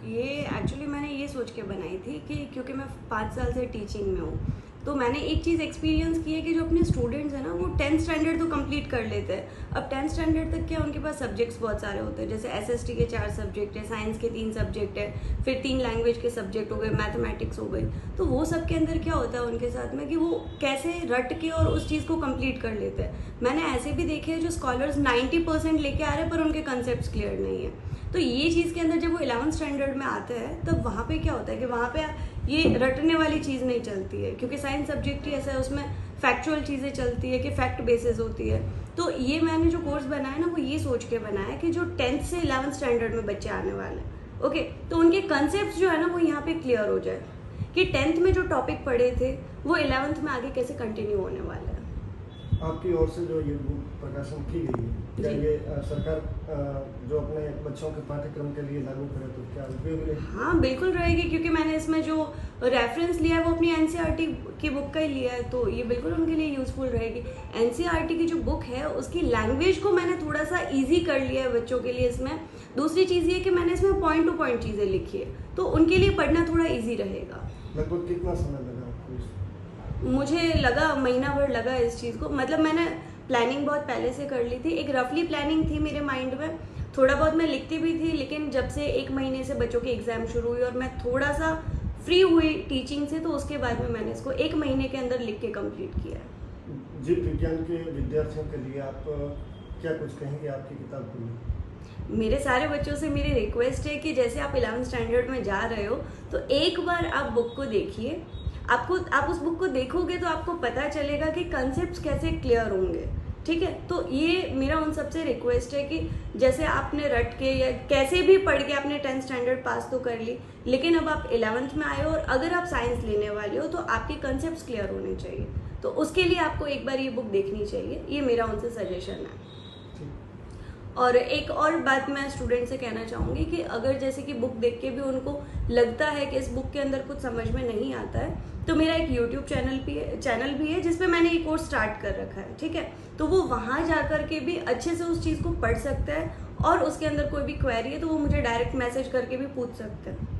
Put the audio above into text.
ये एक्चुअली मैंने ये सोच के बनाई थी कि क्योंकि मैं 5 साल से टीचिंग में हूँ, तो मैंने एक चीज़ एक्सपीरियंस की है कि जो अपने स्टूडेंट्स हैं ना, वो 10th स्टैंडर्ड तो कंप्लीट कर लेते हैं। अब 10th स्टैंडर्ड तक क्या उनके पास सब्जेक्ट्स बहुत सारे होते हैं, जैसे एसएसटी के 4 सब्जेक्ट है, साइंस के 3 सब्जेक्ट है, फिर 3 लैंग्वेज के सब्जेक्ट हो गए, मैथमेटिक्स हो गई। तो वो सब के अंदर क्या होता है उनके साथ में कि वो कैसे रट के और उस चीज़ को कंप्लीट कर लेते हैं। मैंने ऐसे भी देखे हैं जो स्कॉलर्स 90% लेके आ रहे हैं पर उनके कंसेप्ट क्लियर नहीं है। तो ये चीज़ के अंदर जब वो 11th स्टैंडर्ड में आते हैं तब वहाँ पे क्या होता है कि वहाँ पे ये रटने वाली चीज़ नहीं चलती है, क्योंकि साइंस सब्जेक्ट ही ऐसा है, उसमें फैक्चुअल चीज़ें चलती है कि फैक्ट बेसिस होती है। तो ये मैंने जो कोर्स बनाया ना, वो ये सोच के बनाया कि जो 10th से 11th स्टैंडर्ड में बच्चे आने वाले हैं, ओके, तो उनके कंसेप्ट जो है ना वो यहाँ पे क्लियर हो जाए कि 10th में जो टॉपिक पढ़े थे वो 11th में आगे कैसे कंटिन्यू होने वाले हैं। आपकी ओर से जो ये बुक प्रकाशन की गई है, क्या ये सरकार जो अपने बच्चों के पाठ्यक्रम के लिए लागू करे तो क्या उपयोगी रहेगी? हाँ बिल्कुल रहेगी, क्योंकि मैंने इसमें जो रेफरेंस लिया है वो अपनी एनसीईआरटी की बुक का ही लिया है, तो ये बिल्कुल उनके लिए यूजफुल रहेगी। एनसीईआरटी की जो बुक है उसकी लैंग्वेज को मैंने थोड़ा सा इजी कर लिया है बच्चों के लिए इसमें। दूसरी चीज़ ये कि मैंने इसमें पॉइंट टू पॉइंट चीज़ें लिखी है, तो उनके लिए पढ़ना थोड़ा ईजी रहेगा। लगभग कितना समय लगा आपको? मुझे लगा महीना भर लगा इस चीज़ को, मतलब मैंने प्लानिंग बहुत पहले से कर ली थी, एक रफली प्लानिंग थी मेरे माइंड में, थोड़ा बहुत मैं लिखती भी थी, लेकिन जब से 1 महीने से बच्चों की एग्ज़ाम शुरू हुई और मैं थोड़ा सा फ्री हुई टीचिंग से, तो उसके बाद में मैंने इसको 1 महीने के अंदर लिख के कंप्लीट किया है। जीव विज्ञान के विद्यार्थियों के लिए आप क्या कुछ कहेंगे आपकी किताब के लिए? मेरे सारे बच्चों से मेरी रिक्वेस्ट है कि जैसे आप 11th स्टैंडर्ड में जा रहे हो तो एक बार आप बुक को देखिए। आप उस बुक को देखोगे तो आपको पता चलेगा कि कंसेप्ट कैसे क्लियर होंगे, ठीक है। तो ये मेरा उन सबसे रिक्वेस्ट है कि जैसे आपने रट के या कैसे भी पढ़ के आपने 10th स्टैंडर्ड पास तो कर ली, लेकिन अब आप 11th में आए हो और अगर आप साइंस लेने वाले हो तो आपके कंसेप्ट क्लियर होने चाहिए, तो उसके लिए आपको एक बार ये बुक देखनी चाहिए। ये मेरा उनसे सजेशन है। और एक और बात मैं स्टूडेंट से कहना चाहूँगी कि अगर जैसे कि बुक देख के भी उनको लगता है कि इस बुक के अंदर कुछ समझ में नहीं आता है, तो मेरा एक यूट्यूब चैनल भी है जिसपे मैंने ये कोर्स स्टार्ट कर रखा है, ठीक है। तो वो वहाँ जा कर के भी अच्छे से उस चीज़ को पढ़ सकता है और उसके अंदर कोई भी क्वेरी है तो वो मुझे डायरेक्ट मैसेज करके भी पूछ सकते हैं।